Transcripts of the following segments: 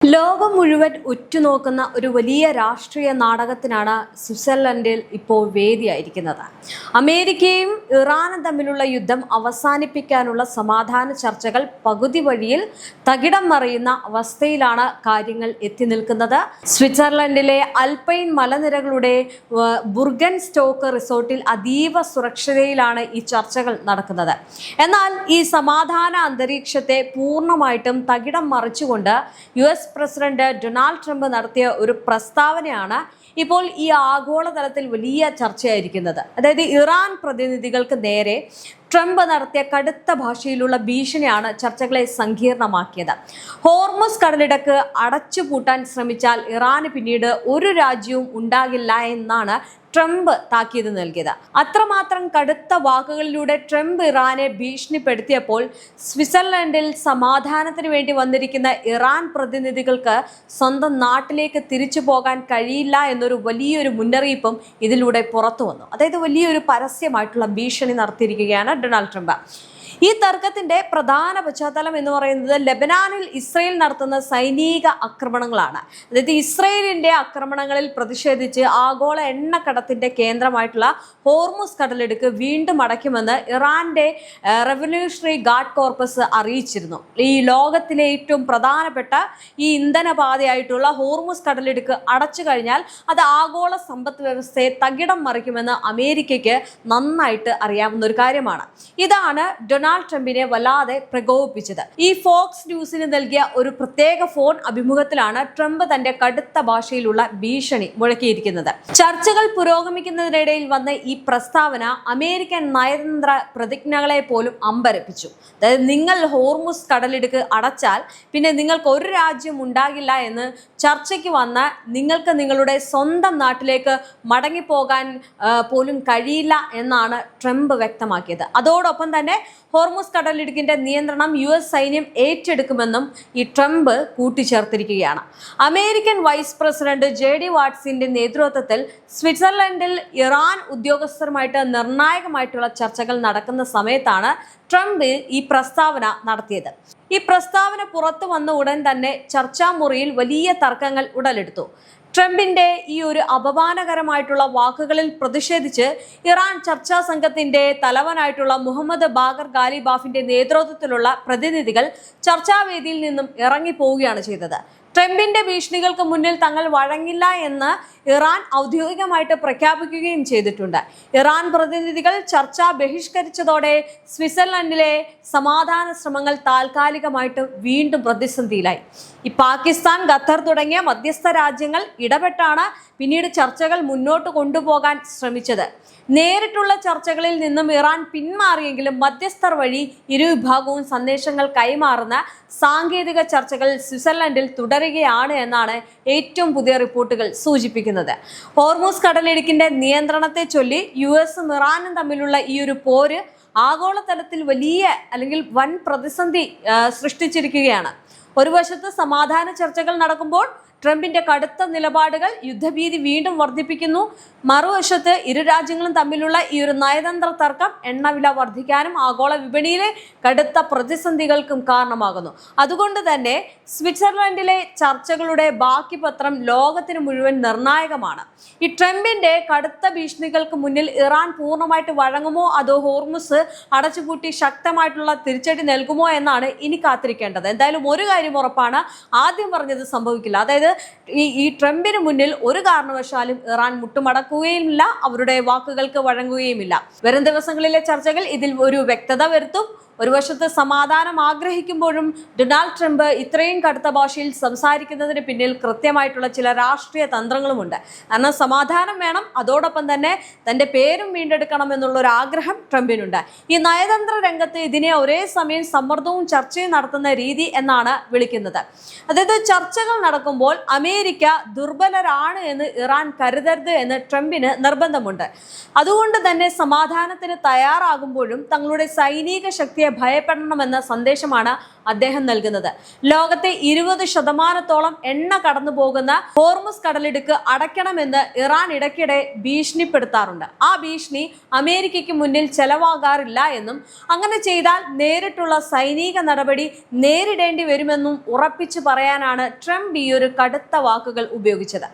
ലോകം മുഴുവൻ ഉറ്റുനോക്കുന്ന ഒരു വലിയ രാഷ്ട്രീയ നാടകത്തിനാണ് സ്വിറ്റ്സർലൻഡിൽ ഇപ്പോൾ വേദിയായിരിക്കുന്നത്. അമേരിക്കയും ഇറാനും തമ്മിലുള്ള യുദ്ധം അവസാനിപ്പിക്കാനുള്ള സമാധാന ചർച്ചകൾ പകുതി വഴിയിൽ തകിടം മറിയുന്ന അവസ്ഥയിലാണ് കാര്യങ്ങൾ എത്തി നിൽക്കുന്നത്. സ്വിറ്റ്സർലൻഡിലെ അൽപൈൻ മലനിരകളുടെ ബുർഗൻ സ്റ്റോക്ക് റിസോർട്ടിൽ അതീവ സുരക്ഷതയിലാണ് ഈ ചർച്ചകൾ നടക്കുന്നത്. എന്നാൽ ഈ സമാധാന അന്തരീക്ഷത്തെ പൂർണ്ണമായിട്ടും തകിടം മറിച്ചുകൊണ്ട് US പ്രസിഡന്റ് ഡൊണാൾഡ് ട്രംപ് നടത്തിയ ഒരു പ്രസ്താവനയാണ് ഇപ്പോൾ ഈ ആഗോളതലത്തിൽ വലിയ ചർച്ചയായിരിക്കുന്നത്. അതായത് ഇറാൻ പ്രതിനിധികൾക്ക് നേരെ ട്രംപ് നടത്തിയ കടുത്ത ഭാഷയിലുള്ള ഭീഷണിയാണ് ചർച്ചകളെ സങ്കീർണമാക്കിയത്. ഹോർമുസ് കടലിടുക്ക് അടച്ചുപൂട്ടാൻ ശ്രമിച്ചാൽ ഇറാന് പിന്നീട് ഒരു രാജ്യവും ഉണ്ടാകില്ല എന്നാണ് ട്രംപ് താക്കീത് നൽകിയത്. അത്രമാത്രം കടുത്ത വാക്കുകളിലൂടെ ട്രംപ് ഇറാനെ ഭീഷണിപ്പെടുത്തിയപ്പോൾ സ്വിറ്റ്സർലൻഡിൽ സമാധാനത്തിന് വേണ്ടി വന്നിരിക്കുന്ന ഇറാൻ പ്രതിനിധികൾക്ക് സ്വന്തം നാട്ടിലേക്ക് തിരിച്ചു പോകാൻ കഴിയില്ല എന്നൊരു വലിയൊരു മുന്നറിയിപ്പും ഇതിലൂടെ പുറത്തു വന്നു. അതായത് വലിയൊരു പരസ്യമായിട്ടുള്ള ഭീഷണി നടത്തിയിരിക്കുകയാണ് ഡൊണാൾഡ് ട്രംപ്. ഈ തർക്കത്തിന്റെ പ്രധാന പശ്ചാത്തലം എന്ന് പറയുന്നത് ലെബനാനിൽ ഇസ്രയേൽ നടത്തുന്ന സൈനിക ആക്രമണങ്ങളാണ്. അതായത് ഇസ്രയേലിന്റെ ആക്രമണങ്ങളിൽ പ്രതിഷേധിച്ച് ആഗോള എണ്ണക്കടത്തിന്റെ കേന്ദ്രമായിട്ടുള്ള ഹോർമുസ് കടലിടുക്ക് വീണ്ടും അടയ്ക്കുമെന്ന് ഇറാന്റെ റവല്യൂഷണറി ഗാർഡ് കോർപ്പസ് അറിയിച്ചിരുന്നു. ഈ ലോകത്തിലെ ഏറ്റവും പ്രധാനപ്പെട്ട ഈ ഇന്ധനപാതയായിട്ടുള്ള ഹോർമുസ് കടലിടുക്ക് അടച്ചു കഴിഞ്ഞാൽ അത് ആഗോള സമ്പദ് വ്യവസ്ഥയെ തകിടം മറിക്കുമെന്ന് അമേരിക്കയ്ക്ക് നന്നായിട്ട് അറിയാവുന്ന ഒരു കാര്യമാണ്. ഇതാണ് ഡൊണാൾഡ് ട്രംപിനെ വല്ലാതെ പ്രകോപിപ്പിച്ചത്. ഈ ഫോക്സ് ന്യൂസിന് നൽകിയ ഒരു പ്രത്യേക ഫോൺ അഭിമുഖത്തിലാണ് ട്രംപ് തന്റെ കടുത്ത ഭാഷയിലുള്ള ഭീഷണി മുഴക്കിയിരിക്കുന്നത്. ചർച്ചകൾ പുരോഗമിക്കുന്നതിനിടയിൽ വന്ന ഈ പ്രസ്താവന അമേരിക്കൻ നയതന്ത്ര പ്രതിജ്ഞകളെ പോലും അമ്പരപ്പിച്ചു. അതായത് നിങ്ങൾ ഹോർമുസ് കടലിടുക്ക് അടച്ചാൽ പിന്നെ നിങ്ങൾക്ക് ഒരു രാജ്യം ഉണ്ടാകില്ല എന്ന് ചർച്ചയ്ക്ക് വന്ന നിങ്ങൾക്ക് നിങ്ങളുടെ സ്വന്തം നാട്ടിലേക്ക് മടങ്ങിപ്പോകാൻ പോലും കഴിയില്ല എന്നാണ് ട്രംപ് വ്യക്തമാക്കിയത്. അതോടൊപ്പം തന്നെ ഹോർമുസ് കടലിടുക്കിന്റെ നിയന്ത്രണം US സൈന്യം ഏറ്റെടുക്കുമെന്നും ഈ ട്രംപ് കൂട്ടിച്ചേർത്തിരിക്കുകയാണ്. അമേരിക്കൻ വൈസ് പ്രസിഡന്റ് JD വാട്സിന്റെ നേതൃത്വത്തിൽ സ്വിറ്റ്സർലൻഡിൽ ഇറാൻ ഉദ്യോഗസ്ഥരുമായിട്ട് നിർണായകമായിട്ടുള്ള ചർച്ചകൾ നടക്കുന്ന സമയത്താണ് ട്രംപ് ഈ പ്രസ്താവന നടത്തിയത്. ഈ പ്രസ്താവന പുറത്തു വന്ന ഉടൻ തന്നെ ചർച്ചാമുറിയിൽ വലിയ തർക്കങ്ങൾ ഉടലെടുത്തു. ട്രംപിന്റെ ഈ ഒരു അപമാനകരമായിട്ടുള്ള വാക്കുകളിൽ പ്രതിഷേധിച്ച് ഇറാൻ ചർച്ചാ സംഘത്തിന്റെ തലവനായിട്ടുള്ള മുഹമ്മദ് ബാഗർ ഗാലിബാഫിന്റെ നേതൃത്വത്തിലുള്ള പ്രതിനിധികൾ ചർച്ചാവേദിയിൽ നിന്നും ഇറങ്ങിപ്പോവുകയാണ് ചെയ്തത്. ട്രംപിന്റെ ഭീഷണികൾക്ക് മുന്നിൽ തങ്ങൾ വഴങ്ങില്ല എന്ന് ഇറാൻ ഔദ്യോഗികമായിട്ട് പ്രഖ്യാപിക്കുകയും ചെയ്തിട്ടുണ്ട്. ഇറാൻ പ്രതിനിധികൾ ചർച്ച ബഹിഷ്കരിച്ചതോടെ സ്വിറ്റ്സർലൻഡിലെ സമാധാന ശ്രമങ്ങൾ താൽക്കാലികമായിട്ട് വീണ്ടും പ്രതിസന്ധിയിലായി. ഈ പാകിസ്ഥാൻ, ഖത്തർ തുടങ്ങിയ മധ്യസ്ഥ രാജ്യങ്ങൾ ഇടപെട്ടാണ് പിന്നീട് ചർച്ചകൾ മുന്നോട്ട് കൊണ്ടുപോകാൻ ശ്രമിച്ചത്. നേരിട്ടുള്ള ചർച്ചകളിൽ നിന്നും ഇറാൻ പിന്മാറിയെങ്കിലും മധ്യസ്ഥർ വഴി ഇരുവിഭാഗവും സന്ദേശങ്ങൾ കൈമാറുന്ന സാങ്കേതിക ചർച്ചകൾ സ്വിറ്റ്സർലൻഡിൽ തുടരുകയാണ് എന്നാണ് ഏറ്റവും പുതിയ റിപ്പോർട്ടുകൾ സൂചിപ്പിക്കുന്നത്. ഹോർമുസ് കടലിടുക്കിന്റെ നിയന്ത്രണത്തെ ചൊല്ലി USഉം ഇറാനും തമ്മിലുള്ള ഈ ഒരു പോര് ആഗോളതലത്തിൽ വലിയ അല്ലെങ്കിൽ വൻ പ്രതിസന്ധി സൃഷ്ടിച്ചിരിക്കുകയാണ്. ഒരു വശത്ത് സമാധാന ചർച്ചകൾ നടക്കുമ്പോൾ ട്രംപിന്റെ കടുത്ത നിലപാടുകൾ യുദ്ധഭീതി വീണ്ടും വർദ്ധിപ്പിക്കുന്നു. മറുവശത്ത് ഇരു രാജ്യങ്ങളും തമ്മിലുള്ള ഈ ഒരു നയതന്ത്ര തർക്കം എണ്ണവില വർദ്ധിക്കാനും ആഗോള വിപണിയിലെ കടുത്ത പ്രതിസന്ധികൾക്കും കാരണമാകുന്നു. അതുകൊണ്ട് തന്നെ സ്വിറ്റ്സർലൻഡിലെ ചർച്ചകളുടെ ബാക്കി പത്രം ലോകത്തിന് മുഴുവൻ നിർണായകമാണ്. ഈ ട്രംപിന്റെ കടുത്ത ഭീഷണികൾക്ക് മുന്നിൽ ഇറാൻ പൂർണ്ണമായിട്ട് വഴങ്ങുമോ അതോ ഹോർമുസ് അടച്ചുപൂട്ടി ശക്തമായിട്ടുള്ള തിരിച്ചടി നൽകുമോ എന്നാണ് ഇനി കാത്തിരിക്കേണ്ടത്. എന്തായാലും ഒരു കാര്യം ഉറപ്പാണ്, ആദ്യം പറഞ്ഞത് സംഭവിക്കില്ല. അതായത് ഈ ട്രംപിന് മുന്നിൽ ഒരു കാരണവശാലും ഇറാൻ മുട്ടുമടക്കുകയുമില്ല, അവരുടെ വാക്കുകൾക്ക് വഴങ്ങുകയുമില്ല. വരും ദിവസങ്ങളിലെ ചർച്ചകൾ ഇതിൽ ഒരു വ്യക്തത വരുത്തും. ഒരു വശത്ത് സമാധാനം ആഗ്രഹിക്കുമ്പോഴും ഡൊണാൾഡ് ട്രംപ് ഇത്രയും കടുത്ത ഭാഷയിൽ സംസാരിക്കുന്നതിന് പിന്നിൽ കൃത്യമായിട്ടുള്ള ചില രാഷ്ട്രീയ തന്ത്രങ്ങളുമുണ്ട്. കാരണം സമാധാനം വേണം, അതോടൊപ്പം തന്നെ തൻ്റെ പേരും വീണ്ടെടുക്കണം എന്നുള്ള ഒരു ആഗ്രഹം ട്രംപിനുണ്ട്. ഈ നയതന്ത്ര രംഗത്ത് ഇതിനെ ഒരേ സമയം സമ്മർദ്ദവും ചർച്ചയും നടത്തുന്ന രീതി എന്നാണ് വിളിക്കുന്നത്. അതായത് ചർച്ചകൾ നടക്കുമ്പോൾ അമേരിക്ക ദുർബലരാണ് എന്ന് ഇറാൻ കരുതരുത് എന്ന് ട്രംപിന് നിർബന്ധമുണ്ട്. അതുകൊണ്ട് തന്നെ സമാധാനത്തിന് തയ്യാറാകുമ്പോഴും തങ്ങളുടെ സൈനിക ശക്തിയെ ഭയപ്പെടണമെന്ന സന്ദേശമാണ് അദ്ദേഹം നൽകുന്നത്. ലോകത്തെ 20% എണ്ണ കടന്നു പോകുന്ന ഹോർമുസ് കടലിടുക്ക് അടയ്ക്കണമെന്ന് ഇറാൻ ഇടയ്ക്കിടെ ഭീഷണിപ്പെടുത്താറുണ്ട്. ആ ഭീഷണി അമേരിക്കയ്ക്ക് മുന്നിൽ ചെലവാകാറില്ല എന്നും അങ്ങനെ ചെയ്താൽ നേരിട്ടുള്ള സൈനിക നടപടി നേരിടേണ്ടി വരുമെന്നും ഉറപ്പിച്ചു പറയാനാണ് ട്രംപ് ഈ ഒരു കടുത്ത വാക്കുകൾ ഉപയോഗിച്ചത്.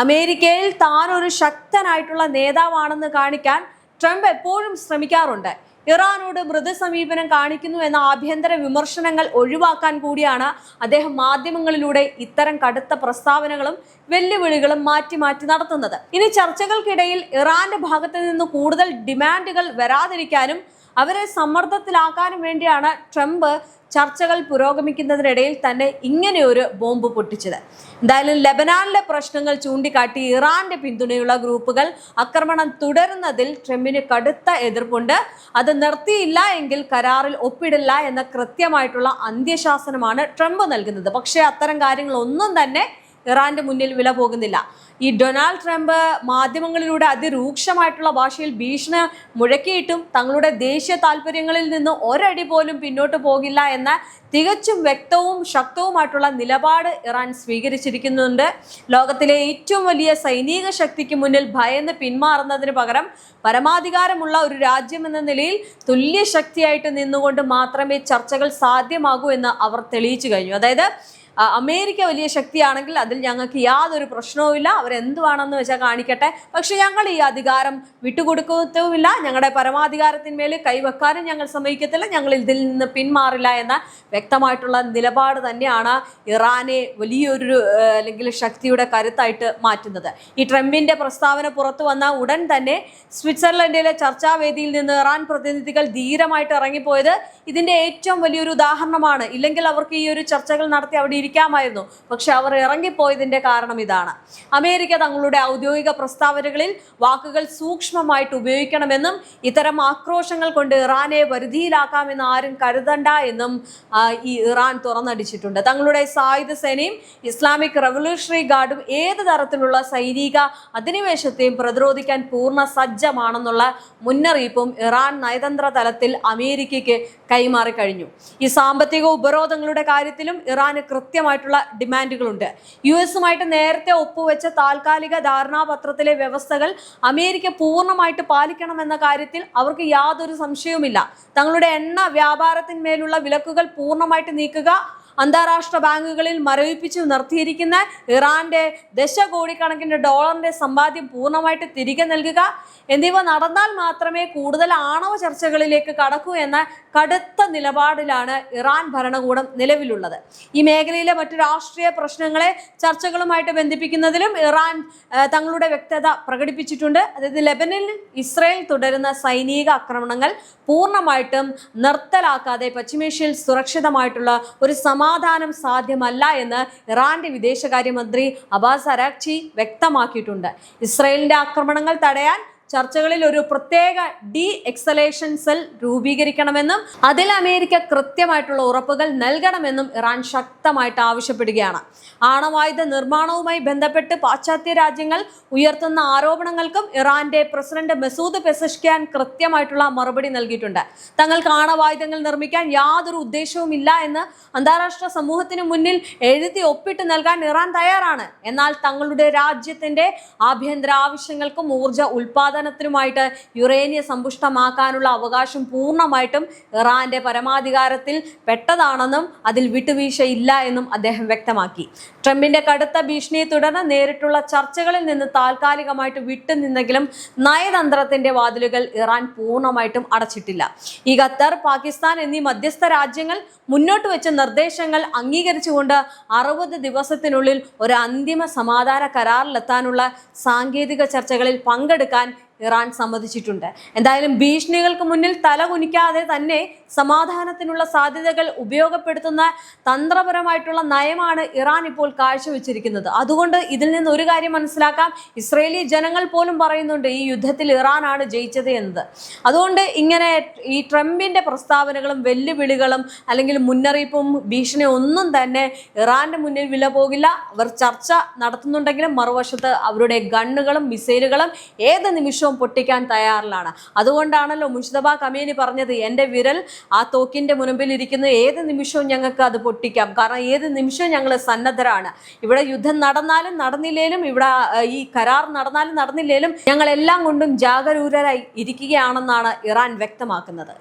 അമേരിക്കയിൽ താൻ ഒരു ശക്തനായിട്ടുള്ള നേതാവാണെന്ന് കാണിക്കാൻ ട്രംപ് എപ്പോഴും ശ്രമിക്കാറുണ്ട്. ഇറാനോട് മൃദു സമീപനം കാണിക്കുന്നു എന്ന ആഭ്യന്തര വിമർശനങ്ങൾ ഒഴിവാക്കാൻ കൂടിയാണ് അദ്ദേഹം മാധ്യമങ്ങളിലൂടെ ഇത്തരം കടുത്ത പ്രസ്താവനകളും വെല്ലുവിളികളും മാറ്റി നടത്തുന്നത്. ഇനി ചർച്ചകൾക്കിടയിൽ ഇറാന്റെ ഭാഗത്ത് നിന്ന് കൂടുതൽ ഡിമാൻഡുകൾ വരാതിരിക്കാനും അവരെ സമ്മർദ്ദത്തിലാക്കാനും വേണ്ടിയാണ് ട്രംപ് ചർച്ചകൾ പുരോഗമിക്കുന്നതിനിടയിൽ തന്നെ ഇങ്ങനെയൊരു ബോംബ് പൊട്ടിച്ചത്. എന്തായാലും ലെബനാനിലെ പ്രശ്നങ്ങൾ ചൂണ്ടിക്കാട്ടി ഇറാന്റെ പിന്തുണയുള്ള ഗ്രൂപ്പുകൾ ആക്രമണം തുടരുന്നതിൽ ട്രംപിന് കടുത്ത എതിർപ്പുണ്ട്. അത് നിർത്തിയില്ല എങ്കിൽ കരാറിൽ ഒപ്പിടില്ല എന്ന കൃത്യമായിട്ടുള്ള അന്ത്യശാസനമാണ് ട്രംപ് നൽകുന്നത്. പക്ഷേ അത്തരം കാര്യങ്ങളൊന്നും തന്നെ ഇറാന്റെ മുന്നിൽ വില പോകുന്നില്ല. ഈ ഡൊണാൾഡ് ട്രംപ് മാധ്യമങ്ങളിലൂടെ അതിരൂക്ഷമായിട്ടുള്ള ഭാഷയിൽ ഭീഷണി മുഴക്കിയിട്ടും തങ്ങളുടെ ദേശീയ താല്പര്യങ്ങളിൽ നിന്ന് ഒരടി പോലും പിന്നോട്ട് പോകില്ല എന്ന തികച്ചും വ്യക്തവും ശക്തവുമായിട്ടുള്ള നിലപാട് ഇറാൻ സ്വീകരിച്ചിരിക്കുന്നുണ്ട്. ലോകത്തിലെ ഏറ്റവും വലിയ സൈനിക ശക്തിക്ക് മുന്നിൽ ഭയന്ന് പിന്മാറുന്നതിന് പകരം പരമാധികാരമുള്ള ഒരു രാജ്യം എന്ന നിലയിൽ തുല്യ ശക്തിയായിട്ട് നിന്നുകൊണ്ട് മാത്രമേ ചർച്ചകൾ സാധ്യമാകൂ എന്ന് അവർ തെളിയിച്ചു കഴിഞ്ഞു. അതായത് അമേരിക്ക വലിയ ശക്തിയാണെങ്കിൽ അതിൽ ഞങ്ങൾക്ക് യാതൊരു പ്രശ്നവുമില്ല, അവരെന്തുവാണെന്ന് വെച്ചാൽ കാണിക്കട്ടെ, പക്ഷെ ഞങ്ങൾ ഈ അധികാരം വിട്ടുകൊടുക്കത്തുമില്ല, ഞങ്ങളുടെ പരമാധികാരത്തിന്മേൽ കൈവെക്കാനും ഞങ്ങൾ സമ്മതിക്കത്തില്ല, ഞങ്ങൾ ഇതിൽ നിന്ന് പിന്മാറില്ല എന്ന വ്യക്തമായിട്ടുള്ള നിലപാട് തന്നെയാണ് ഇറാനെ വലിയൊരു അല്ലെങ്കിൽ ശക്തിയുടെ കരുത്തായിട്ട് മാറ്റുന്നത്. ഈ ട്രംപിന്റെ പ്രസ്താവന പുറത്തു വന്ന ഉടൻ തന്നെ സ്വിറ്റ്സർലൻഡിലെ ചർച്ചാവേദിയിൽ നിന്ന് ഇറാൻ പ്രതിനിധികൾ ധീരമായിട്ട് ഇറങ്ങിപ്പോയത് ഇതിന്റെ ഏറ്റവും വലിയൊരു ഉദാഹരണമാണ്. ഇല്ലെങ്കിൽ അവർക്ക് ഈ ഒരു ചർച്ചകൾ നടത്തി അവിടെ ഇരിക്കാമായിരുന്നു. പക്ഷെ അവർ ഇറങ്ങിപ്പോയതിന്റെ കാരണം ഇതാണ്. അമേരിക്ക തങ്ങളുടെ ഔദ്യോഗിക പ്രസ്താവനകളിൽ വാക്കുകൾ സൂക്ഷ്മമായിട്ട് ഉപയോഗിക്കണമെന്നും ഇത്തരം ആക്രോശങ്ങൾ കൊണ്ട് ഇറാനെ വരുതിയിലാക്കാമെന്ന് ആരും കരുതണ്ട എന്നും ഈ ഇറാൻ തുറന്നടിച്ചിട്ടുണ്ട്. തങ്ങളുടെ സായുധ സേനയും ഇസ്ലാമിക് റവല്യൂഷണറി ഗാർഡും ഏത് തരത്തിലുള്ള സൈനിക അധിനിവേശത്തെയും പ്രതിരോധിക്കാൻ പൂർണ്ണ സജ്ജമാണെന്നുള്ള മുന്നറിയിപ്പും ഇറാൻ നയതന്ത്ര തലത്തിൽ അമേരിക്കയ്ക്ക് കൈമാറി കഴിഞ്ഞു. ഈ സാമ്പത്തിക ഉപരോധങ്ങളുടെ കാര്യത്തിലും ഇറാന് കൃത്യമായിട്ടുള്ള ഡിമാൻഡുകളുണ്ട്. US-ഉമായിട്ട് നേരത്തെ ഒപ്പുവെച്ച താൽക്കാലിക ധാരണാപത്രത്തിലെ വ്യവസ്ഥകൾ അമേരിക്ക പൂർണ്ണമായിട്ട് പാലിക്കണമെന്ന കാര്യത്തിൽ അവർക്ക് യാതൊരു സംശയവുമില്ല. തങ്ങളുടെ എണ്ണ വ്യാപാരത്തിന്മേലുള്ള വിലക്കുകൾ പൂർണ്ണമായിട്ട് നീക്കുക, അന്താരാഷ്ട്ര ബാങ്കുകളിൽ മരവിപ്പിച്ചു നിർത്തിയിരിക്കുന്ന ഇറാന്റെ ദശകോടിക്കണക്കിന് ഡോളറിന്റെ സമ്പാദ്യം പൂർണ്ണമായിട്ട് തിരികെ നൽകുക എന്നിവ നടന്നാൽ മാത്രമേ കൂടുതൽ ആണവ ചർച്ചകളിലേക്ക് കടക്കൂ എന്ന കടുത്ത നിലപാടിലാണ് ഇറാൻ ഭരണകൂടം നിലവിലുള്ളത്. ഈ മേഖലയിലെ മറ്റു രാഷ്ട്രീയ പ്രശ്നങ്ങളെ ചർച്ചകളുമായിട്ട് ബന്ധിപ്പിക്കുന്നതിലും ഇറാൻ തങ്ങളുടെ വ്യക്തത പ്രകടിപ്പിച്ചിട്ടുണ്ട്. അതായത് ലെബനനിൽ ഇസ്രായേൽ തുടരുന്ന സൈനിക ആക്രമണങ്ങൾ പൂർണ്ണമായിട്ടും നിർത്തലാക്കാതെ പശ്ചിമേഷ്യയിൽ സുരക്ഷിതമായിട്ടുള്ള ഒരു സമാധാനം സാധ്യമല്ല എന്ന് ഇറാന്റെ വിദേശകാര്യമന്ത്രി അബ്ബാസ് അരാഗ്ചി വ്യക്തമാക്കിയിട്ടുണ്ട്. ഇസ്രായേലിന്റെ ആക്രമണങ്ങൾ തടയാൻ ചർച്ചകളിൽ ഒരു പ്രത്യേക എക്സലേഷൻ സെൽ രൂപീകരിക്കണമെന്നും അതിൽ അമേരിക്ക കൃത്യമായിട്ടുള്ള ഉറപ്പുകൾ നൽകണമെന്നും ഇറാൻ ശക്തമായിട്ട് ആവശ്യപ്പെടുകയാണ്. ആണവായുധ നിർമ്മാണവുമായി ബന്ധപ്പെട്ട് പാശ്ചാത്യ രാജ്യങ്ങൾ ഉയർത്തുന്ന ആരോപണങ്ങൾക്കും ഇറാന്റെ പ്രസിഡന്റ് മസൂദ് പെസഷ്കിയാൻ കൃത്യമായിട്ടുള്ള മറുപടി നൽകിയിട്ടുണ്ട്. തങ്ങൾക്ക് ആണവായുധങ്ങൾ നിർമ്മിക്കാൻ യാതൊരു ഉദ്ദേശവുമില്ല എന്ന് അന്താരാഷ്ട്ര സമൂഹത്തിന് മുന്നിൽ എഴുതി ഒപ്പിട്ട് നൽകാൻ ഇറാൻ തയ്യാറാണ്. എന്നാൽ തങ്ങളുടെ രാജ്യത്തിന്റെ ആഭ്യന്തര ആവശ്യങ്ങൾക്കും ഊർജ്ജ ഉൽപാദനത്തിനുമായിട്ട് യുറേനിയം സമ്പുഷ്ടമാക്കാനുള്ള അവകാശം പൂർണ്ണമായിട്ടും ഇറാന്റെ പരമാധികാരത്തിൽ പെട്ടതാണെന്നും അതിൽ വിട്ടുവീഴ്ചയില്ല എന്നും അദ്ദേഹം വ്യക്തമാക്കി. ട്രംപിന്റെ കടുത്ത ഭീഷണിയെ തുടർന്ന് നേരിട്ടുള്ള ചർച്ചകളിൽ നിന്ന് താൽക്കാലികമായിട്ട് വിട്ടുനിന്നെങ്കിലും നയതന്ത്രത്തിന്റെ വാതിലുകൾ ഇറാൻ പൂർണ്ണമായിട്ടും അടച്ചിട്ടില്ല. ഈ ഖത്തർ, പാകിസ്ഥാൻ എന്നീ മധ്യസ്ഥ രാജ്യങ്ങൾ മുന്നോട്ട് വെച്ച നിർദ്ദേശങ്ങൾ അംഗീകരിച്ചുകൊണ്ട് 60 ദിവസത്തിനുള്ളിൽ ഒരു അന്തിമ സമാധാന കരാറിലെത്താനുള്ള സാങ്കേതിക ചർച്ചകളിൽ പങ്കെടുക്കാൻ ഇറാൻ സമ്മതിച്ചിട്ടുണ്ട്. എന്തായാലും ഭീഷണികൾക്ക് മുന്നിൽ തലകുനിക്കാതെ തന്നെ സമാധാനത്തിനുള്ള സാധ്യതകൾ ഉപയോഗപ്പെടുത്തുന്ന തന്ത്രപരമായിട്ടുള്ള നയമാണ് ഇറാൻ ഇപ്പോൾ കാഴ്ചവെച്ചിരിക്കുന്നത്. അതുകൊണ്ട് ഇതിൽ നിന്ന് ഒരു കാര്യം മനസ്സിലാക്കാം, ഇസ്രയേലി ജനങ്ങൾ പോലും പറയുന്നുണ്ട് ഈ യുദ്ധത്തിൽ ഇറാനാണ് ജയിച്ചത് എന്നത്. അതുകൊണ്ട് ഇങ്ങനെ ഈ ട്രംപിന്റെ പ്രസ്താവനകളും വെല്ലുവിളികളും അല്ലെങ്കിൽ മുന്നറിയിപ്പും ഭീഷണി ഒന്നും തന്നെ ഇറാന്റെ മുന്നിൽ വില പോകില്ല. അവർ ചർച്ച നടത്തുന്നുണ്ടെങ്കിലും മറുവശത്ത് അവരുടെ ഗണ്ണുകളും മിസൈലുകളും ഏത് നിമിഷവും നിമിഷവും പൊട്ടിക്കാൻ തയ്യാറിലാണ്. അതുകൊണ്ടാണല്ലോ മുജ്തബ കമീനി പറഞ്ഞത്, എൻ്റെ വിരൽ ആ തോക്കിൻ്റെ മുൻപിൽ ഇരിക്കുന്ന ഏത് നിമിഷവും ഞങ്ങൾക്ക് അത് പൊട്ടിക്കാം, കാരണം ഏത് നിമിഷവും ഞങ്ങൾ സന്നദ്ധരാണ്. ഇവിടെ യുദ്ധം നടന്നാലും നടന്നില്ലേലും, ഇവിടെ ഈ കരാർ നടന്നാലും നടന്നില്ലേലും ഞങ്ങൾ എല്ലാം കൊണ്ടും ജാഗരൂകരായി ഇരിക്കുകയാണെന്നാണ് ഇറാൻ വ്യക്തമാക്കുന്നത്.